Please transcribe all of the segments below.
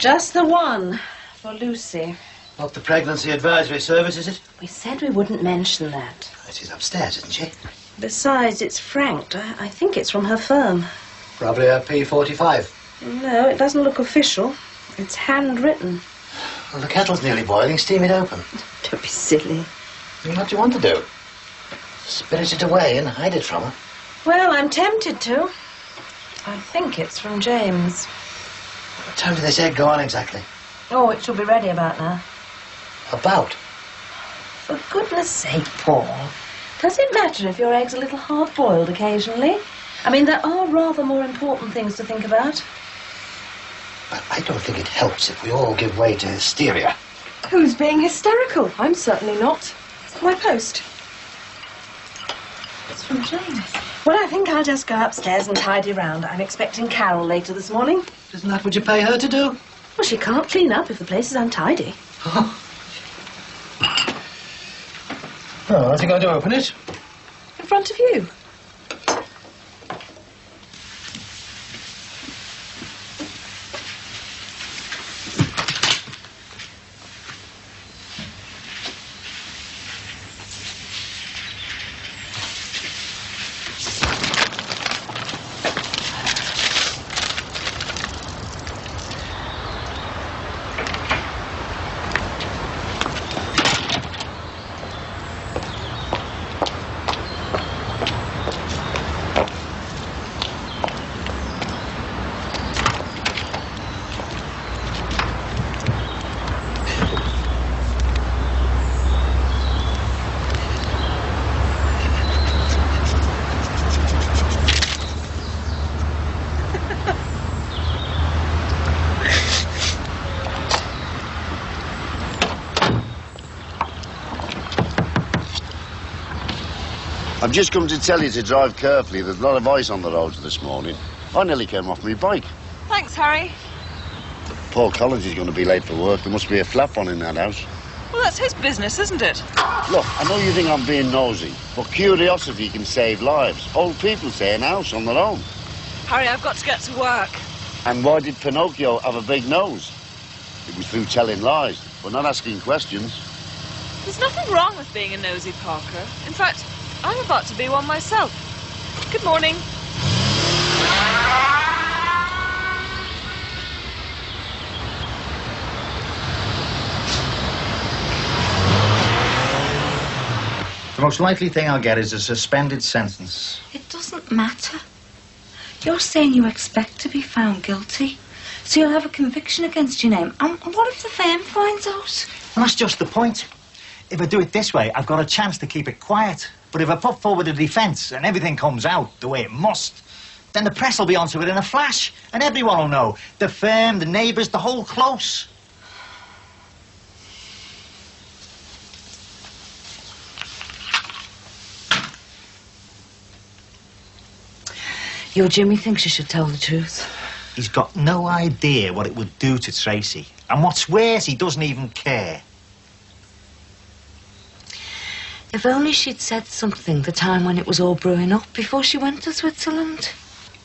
Just the one for Lucy. Not the pregnancy advisory service, is it? We said we wouldn't mention that. She's upstairs, isn't she? Besides, it's franked. I think it's from her firm. Probably a P45. No, it doesn't look official. It's handwritten. Well, the kettle's nearly boiling. Steam it open. Don't be silly. What do you want to do? Spirit it away and hide it from her? Well, I'm tempted to. I think it's from James. What time do they say go on exactly? Oh, it should be ready about now. About? For goodness sake, Paul. Does it matter if your egg's a little hard-boiled occasionally? I mean, there are rather more important things to think about. But I don't think it helps if we all give way to hysteria. Who's being hysterical? I'm certainly not. It's my post. It's from James. Well, I think I'll just go upstairs and tidy round. I'm expecting Carol later this morning. Isn't that what you pay her to do? Well, she can't clean up if the place is untidy. Oh, how's he going to open it? In front of you. I've just come to tell you to drive carefully. There's a lot of ice on the roads this morning. I nearly came off my bike. Thanks, Harry. Paul Collins is going to be late for work. There must be a flap on in that house. Well, that's his business, isn't it? Look, I know you think I'm being nosy, but curiosity can save lives. Old people say an house on their own. Harry, I've got to get to work. And why did Pinocchio have a big nose? It was through telling lies, but not asking questions. There's nothing wrong with being a nosy, Parker. In fact, I'm about to be one myself. Good morning. The most likely thing I'll get is a suspended sentence. It doesn't matter. You're saying you expect to be found guilty, so you'll have a conviction against your name. And what if the firm finds out? And that's just the point. If I do it this way, I've got a chance to keep it quiet. But if I put forward a defence and everything comes out the way it must, then the press will be onto it in a flash, and everyone will know. The firm, the neighbours, the whole close. Your Jimmy thinks you should tell the truth. He's got no idea what it would do to Tracy. And what's worse, he doesn't even care. If only she'd said something the time when it was all brewing up, before she went to Switzerland.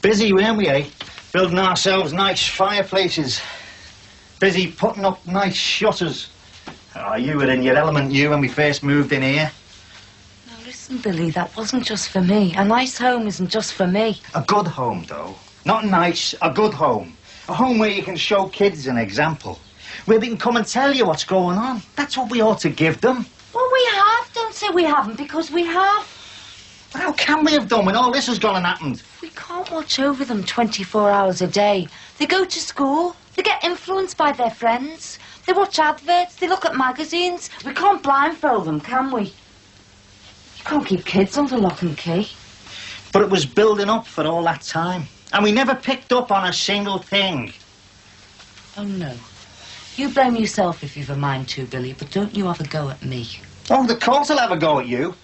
Busy, weren't we, eh? Building ourselves nice fireplaces. Busy putting up nice shutters. Oh, you were in your element, you, when we first moved in here. Now listen, Billy, that wasn't just for me. A nice home isn't just for me. A good home, though. Not nice, a good home. A home where you can show kids an example. Where they can come and tell you what's going on. That's what we ought to give them. Well, we have. Don't say we haven't, because we have. But how can we have done when all this has gone and happened? We can't watch over them 24 hours a day. They go to school. They get influenced by their friends. They watch adverts. They look at magazines. We can't blindfold them, can we? You can't keep kids under lock and key. But it was building up for all that time. And we never picked up on a single thing. Oh, no. You blame yourself if you've a mind to, Billy, but don't you have a go at me. Oh, the court will have a go at you.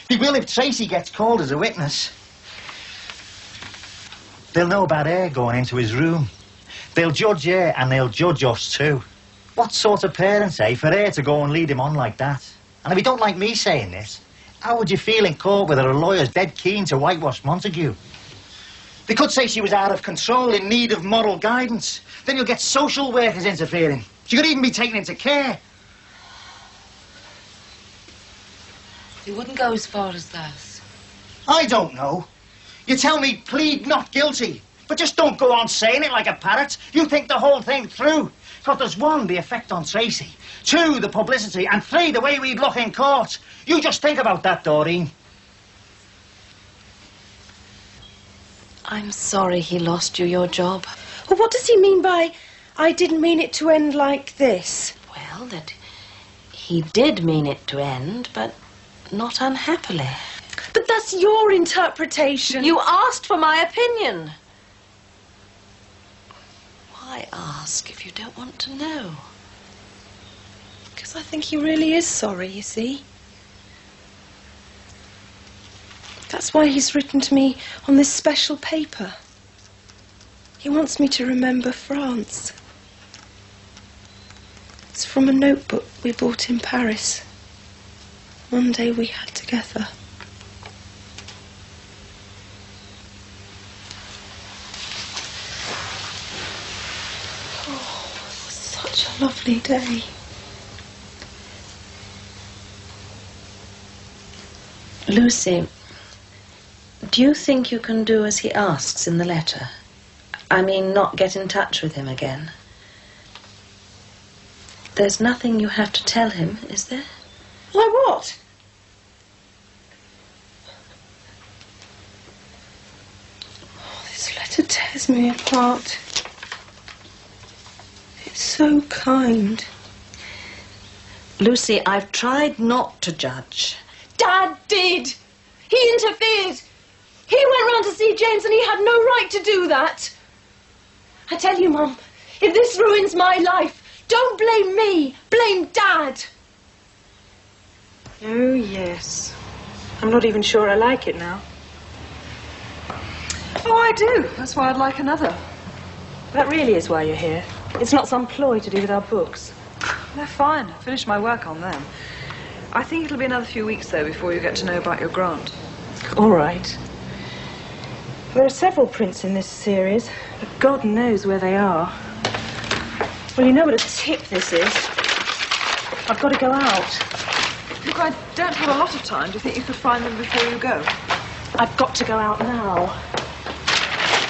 He will if Tracy gets called as a witness. They'll know about her going into his room. They'll judge her and they'll judge us too. What sort of parents, eh, for her to go and lead him on like that? And if you don't like me saying this, how would you feel in court with a lawyer's dead keen to whitewash Montague? They could say she was out of control, in need of moral guidance. Then you'll get social workers interfering. She could even be taken into care. They wouldn't go as far as that. I don't know. You tell me, plead not guilty. But just don't go on saying it like a parrot. You think the whole thing through. Because there's one, the effect on Tracy. Two, the publicity. And three, the way we'd look in court. You just think about that, Doreen. I'm sorry he lost you your job. Well, what does he mean by, I didn't mean it to end like this? Well, that he did mean it to end, but not unhappily. But that's your interpretation. You asked for my opinion. Why ask if you don't want to know? Because I think he really is sorry, you see. That's why he's written to me on this special paper. He wants me to remember France. It's from a notebook we bought in Paris. One day we had together. Oh, it was such a lovely day. Lucy, do you think you can do as he asks in the letter? I mean, not get in touch with him again. There's nothing you have to tell him, is there? Why, what? Oh, this letter tears me apart. It's so kind. Lucy, I've tried not to judge. Dad did! He interfered! He went round to see James and he had no right to do that. I tell you, Mum, if this ruins my life, don't blame me, blame Dad. Oh, yes. I'm not even sure I like it now. Oh, I do. That's why I'd like another. That really is why you're here. It's not some ploy to do with our books. They're fine. I finished my work on them. I think it'll be another few weeks, though, before you get to know about your grant. All right. There are several prints in this series, but God knows where they are. Well, you know what a tip this is. I've got to go out. Look, I don't have a lot of time. Do you think you could find them before you go? I've got to go out now.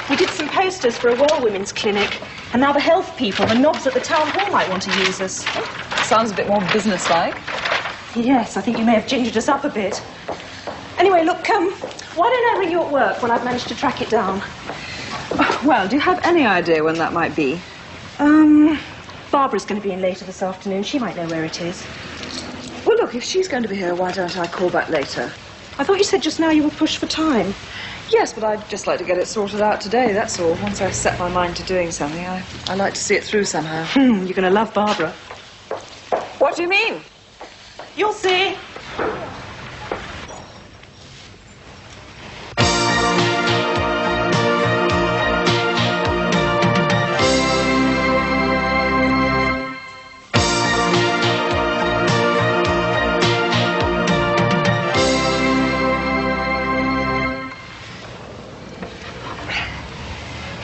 We did some posters for a Well Women's Clinic, and now the health people, the knobs at the town hall might want to use us. Sounds a bit more businesslike. Yes, I think you may have gingered us up a bit. Anyway, look, why don't I ring you at work when I've managed to track it down? Well, do you have any idea when that might be? Barbara's going to be in later this afternoon. She might know where it is. Well, look, if she's going to be here, why don't I call back later? I thought you said just now you were pushed for time. Yes, but I'd just like to get it sorted out today, that's all. Once I've set my mind to doing something, I like to see it through somehow. You're going to love Barbara. What do you mean? You'll see.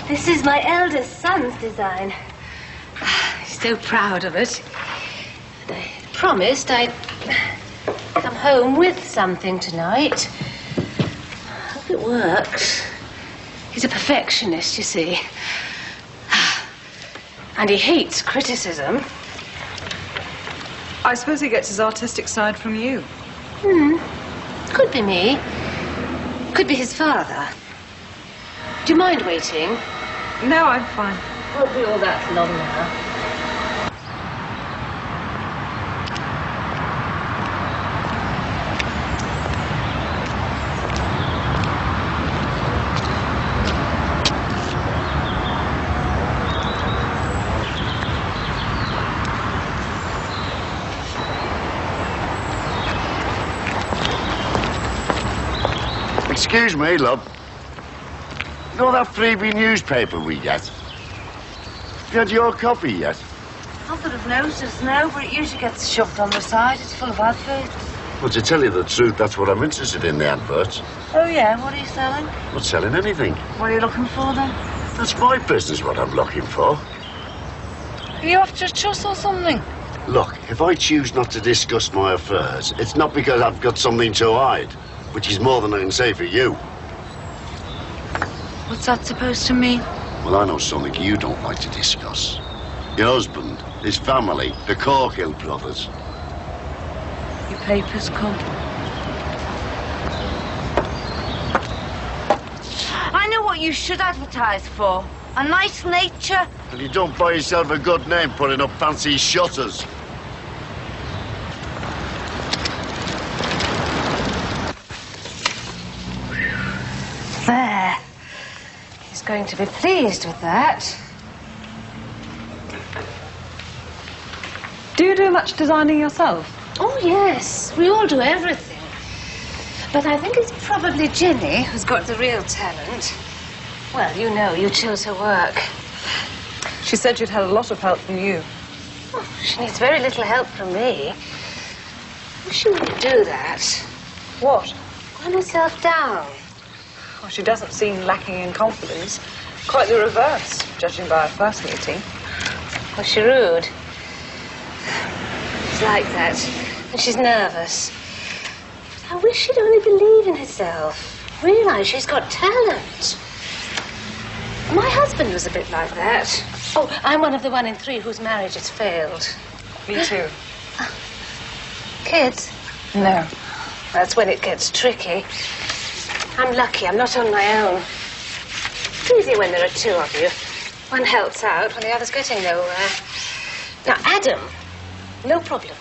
This is my eldest son's design. He's so proud of it. And I promised I'd come home with something tonight. Hope it works. He's a perfectionist, you see. And he hates criticism. I suppose he gets his artistic side from you. Could be me. Could be his father. Do you mind waiting? No, I'm fine. Won't be all that long now. Excuse me, love. You know that freebie newspaper we get? Have you had your copy yet? Not that I've noticed, no, but it usually gets shoved on the side. It's full of adverts. Well, to tell you the truth, that's what I'm interested in, the adverts. Oh, yeah? What are you selling? Not selling anything. What are you looking for, then? That's my business, what I'm looking for. Are you after a truss or something? Look, if I choose not to discuss my affairs, it's not because I've got something to hide, which is more than I can say for you. What's that supposed to mean? Well, I know something you don't like to discuss. Your husband, his family, the Corkill brothers. Your papers come. I know what you should advertise for. A nice nature. And you don't buy yourself a good name putting up fancy shutters. There. He's going to be pleased with that. Do you do much designing yourself? Oh, yes. We all do everything. But I think it's probably Ginny who's got the real talent. Well, you know, you chose her work. She said you'd had a lot of help from you. Oh, she needs very little help from me. She wouldn't do that. What? Run herself down. Well, she doesn't seem lacking in confidence. Quite the reverse, judging by our first meeting. Was she rude? She's like that. And she's nervous. I wish she'd only believe in herself. Realise she's got talent. My husband was a bit like that. Oh, I'm one of the 1 in 3 whose marriage has failed. Me too. Kids? No. That's when it gets tricky. I'm lucky I'm not on my own. It's easy when there are 2 of you. One helps out when the other's getting nowhere. Now, Adam, no problem.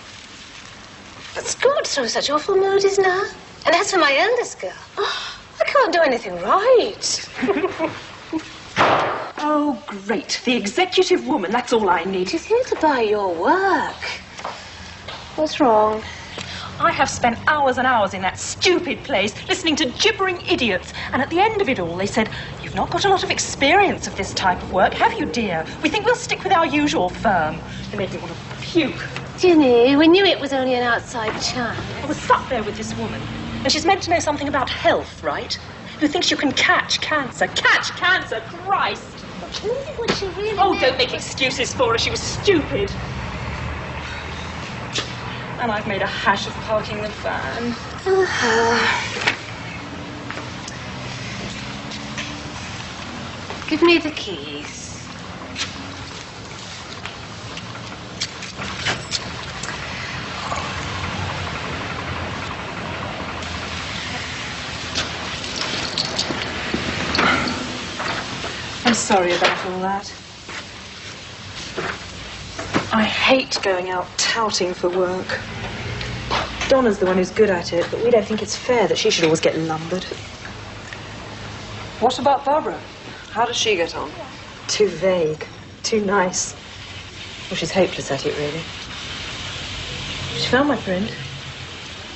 But Scott's through such awful moods now. And as for my eldest girl, I can't do anything right. Oh, great. The executive woman, that's all I need. She's here to buy your work. What's wrong? I have spent hours and hours in that stupid place listening to gibbering idiots. And at the end of it all, they said, "You've not got a lot of experience of this type of work, have you, dear? We think we'll stick with our usual firm." They made me want to puke. Ginny, we knew it was only an outside chance. I was sat there with this woman, and she's meant to know something about health, right? Who thinks you can catch cancer. Catch cancer, Christ! What she really Oh, meant don't make excuses for her. She was stupid. And I've made a hash of parking the van. Give me the keys. I'm sorry about all that. I hate going out touting for work. Donna's the one who's good at it, but we don't think it's fair that she should always get lumbered. What about Barbara? How does she get on? Too vague, too nice. Well, she's hopeless at it, really. She found my print.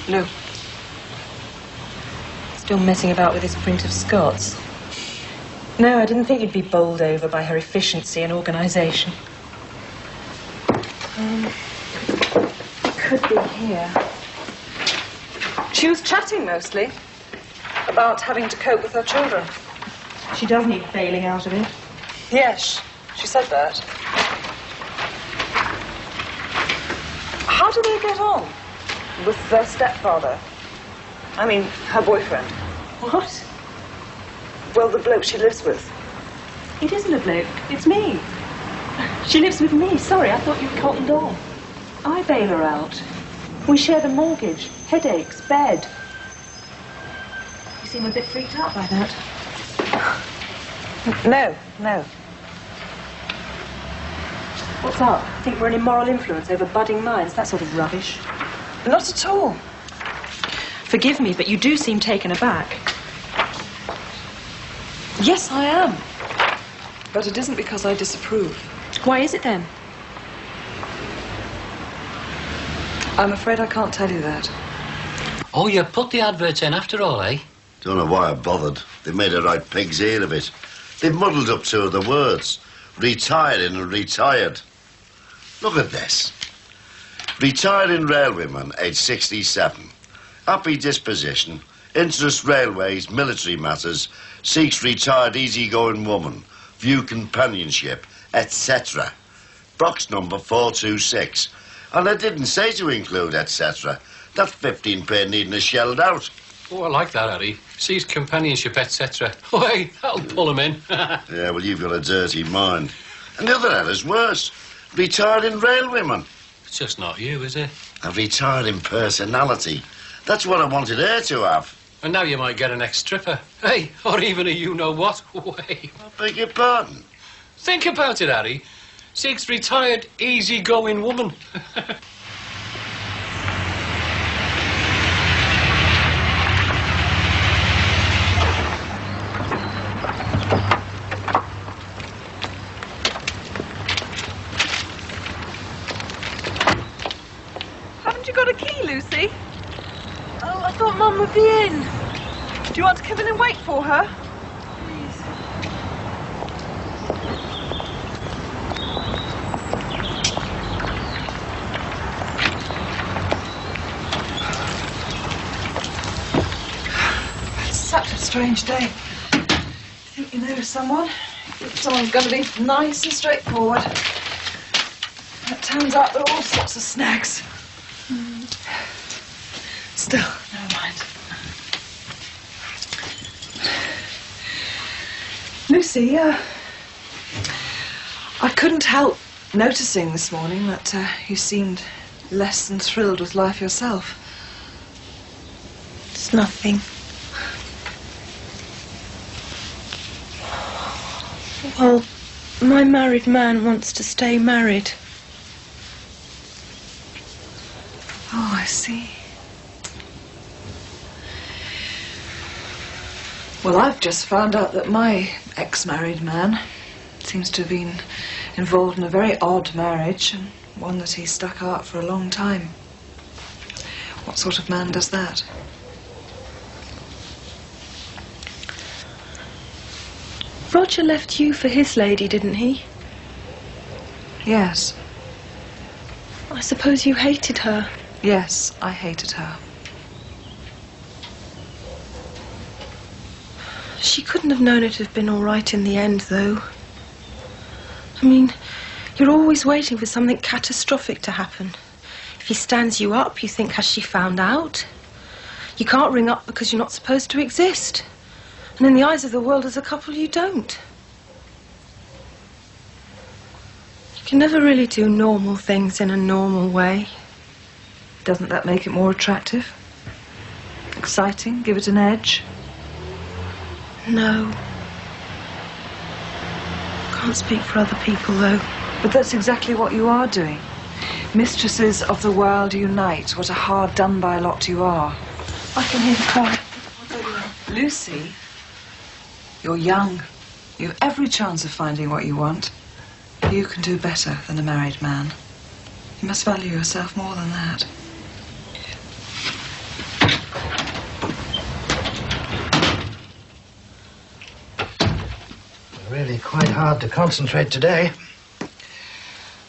No. Still messing about with this print of Scott's. No, I didn't think you'd be bowled over by her efficiency and organisation. Could be here. She was chatting mostly about having to cope with her children. She does need bailing out of it. Yes, she said that. How do they get on with their stepfather? I mean, her boyfriend. What? Well, the bloke she lives with. It isn't a bloke. It's me. She lives with me. Sorry, I thought you'd cottoned on. I bail her out. We share the mortgage, headaches, bed. You seem a bit freaked out by that. No. What's up? Think we're an immoral influence over budding minds? That sort of rubbish. Not at all. Forgive me, but you do seem taken aback. Yes, I am. But it isn't because I disapprove. Why is it then? I'm afraid I can't tell you that. Oh, you put the advert in after all, eh? Don't know why I bothered. They made a right pig's ear of it. They've muddled up 2 of the words. Retiring and retired. Look at this. Retiring railwayman, age 67. Happy disposition. Interest railways, military matters. Seeks retired easygoing woman. View companionship, etc. Box number 426. And I didn't say to include etc. That's 15p needing a shelled out. Oh, I like that, Harry. Sees companionship, etc. Oh, hey, that'll pull him in. Yeah, well, you've got a dirty mind. And the other hella's worse. Retiring railwayman. It's just not you, is it? A retiring personality. That's what I wanted her to have. And now you might get an ex-stripper. Hey, or even a you-know-what. Wait. I beg your pardon. Think about it, Harry. Seeks retired, easy-going woman. Haven't you got a key, Lucy? Oh, I thought Mum would be in. Do you want to come in and wait for her? Please. It's such a strange day. You think you know someone? Someone's going to be nice and straightforward. It turns out there are all sorts of snags. Still, never mind. Lucy, I couldn't help noticing this morning that you seemed less than thrilled with life yourself. It's nothing. Well, my married man wants to stay married. Oh, I see. Well, I've just found out that my ex-married man seems to have been involved in a very odd marriage, and one that he stuck out for a long time. What sort of man does that? Roger left you for his lady, didn't he? Yes. I suppose you hated her. Yes, I hated her. She couldn't have known it'd have been all right in the end, though. I mean, you're always waiting for something catastrophic to happen. If he stands you up, you think, has she found out? You can't ring up because you're not supposed to exist. And in the eyes of the world as a couple, you don't. You can never really do normal things in a normal way. Doesn't that make it more attractive? Exciting? Give it an edge? No. Can't speak for other people, though. But that's exactly what you are doing. Mistresses of the world unite. What a hard done-by lot you are. I can hear the car. Lucy, you're young. You have every chance of finding what you want. You can do better than a married man. You must value yourself more than that. Really quite hard to concentrate today.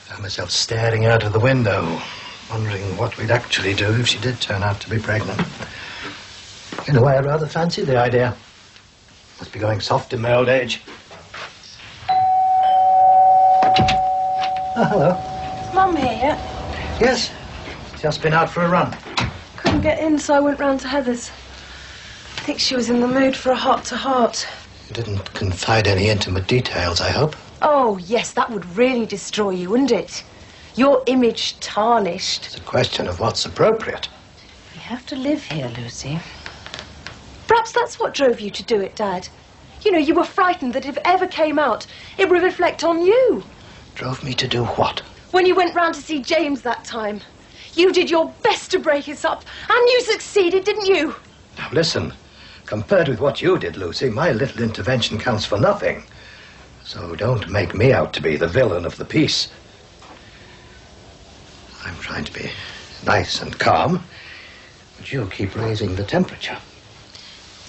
Found myself staring out of the window, wondering what we'd actually do if she did turn out to be pregnant. In a way, I rather fancied the idea. Must be going soft in my old age. Oh, hello. Is Mum here yet? Yes, just been out for a run. Couldn't get in, so I went round to Heather's. I think she was in the mood for a heart-to-heart. You didn't confide any intimate details, I hope? Oh, yes, that would really destroy you, wouldn't it? Your image tarnished. It's a question of what's appropriate. We have to live here, Lucy. Perhaps that's what drove you to do it, Dad. You know, you were frightened that if it ever came out, it would reflect on you. Drove me to do what? When you went round to see James that time, you did your best to break us up, and you succeeded, didn't you? Now, listen. Compared with what you did, Lucy, my little intervention counts for nothing. So don't make me out to be the villain of the piece. I'm trying to be nice and calm, but you keep raising the temperature.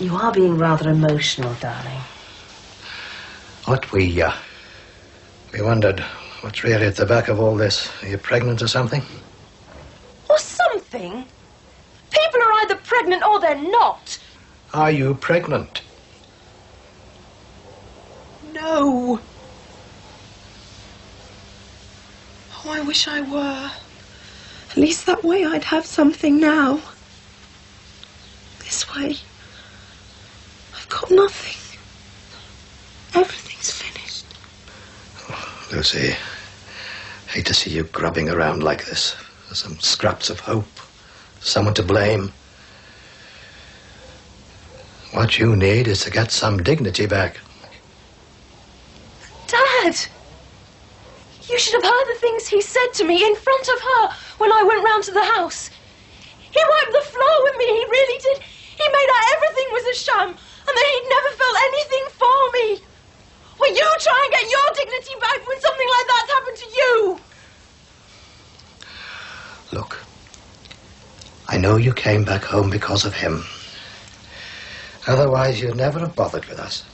You are being rather emotional, darling. What we wondered what's really at the back of all this. Are you pregnant or something? Or something? People are either pregnant or they're not. Are you pregnant? No. Oh, I wish I were. At least that way I'd have something now. This way, I've got nothing. Everything's finished. Oh, Lucy, hate to see you grubbing around like this for some scraps of hope, someone to blame. What you need is to get some dignity back. Dad! You should have heard the things he said to me in front of her when I went round to the house. He wiped the floor with me, he really did. He made out everything was a sham and that he'd never felt anything for me. Well, you try and get your dignity back when something like that's happened to you. Look, I know you came back home because of him. Otherwise, you'd never have bothered with us.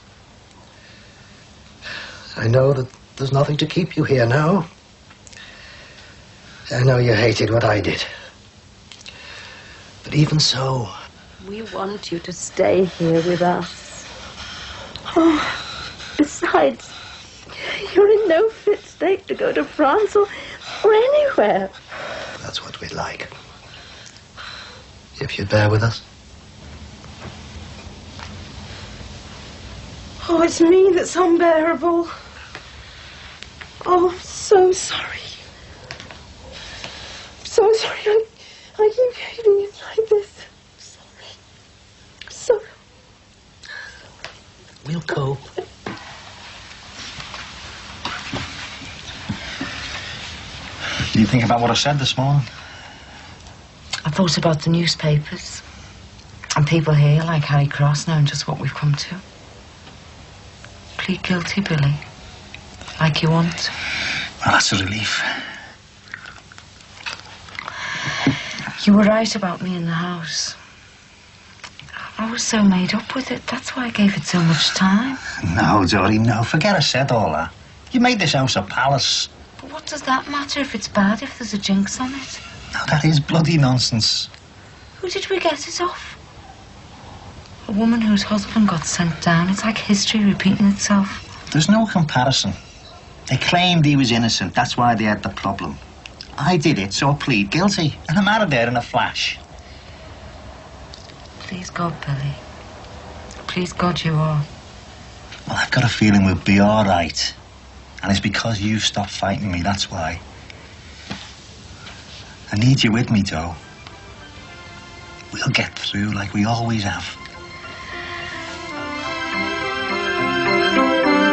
I know that there's nothing to keep you here now. I know you hated what I did. But even so... We want you to stay here with us. Oh, besides, you're in no fit state to go to France or anywhere. That's what we'd like. If you'd bear with us. Oh, it's me that's unbearable. Oh, I'm so sorry. I'm so sorry. I keep hating it like this. Sorry. We'll cope. Do you think about what I said this morning? I thought about the newspapers and people here like Harry Cross knowing just what we've come to. Plead guilty, Billy, like you want. Well, that's a relief. You were right about me in the house. I was so made up with it. That's why I gave it so much time. No, Dory, no. Forget I said all that. You made this house a palace. But what does that matter if it's bad, if there's a jinx on it? No, that is bloody nonsense. Who did we get it off? A woman whose husband got sent down. It's like history repeating itself. There's no comparison. They claimed he was innocent. That's why they had the problem. I did it, so I plead guilty. And I'm out of there in a flash. Please God, Billy. Please God you are. Well, I've got a feeling we'll be all right. And it's because you've stopped fighting me, that's why. I need you with me, Joe. We'll get through like we always have.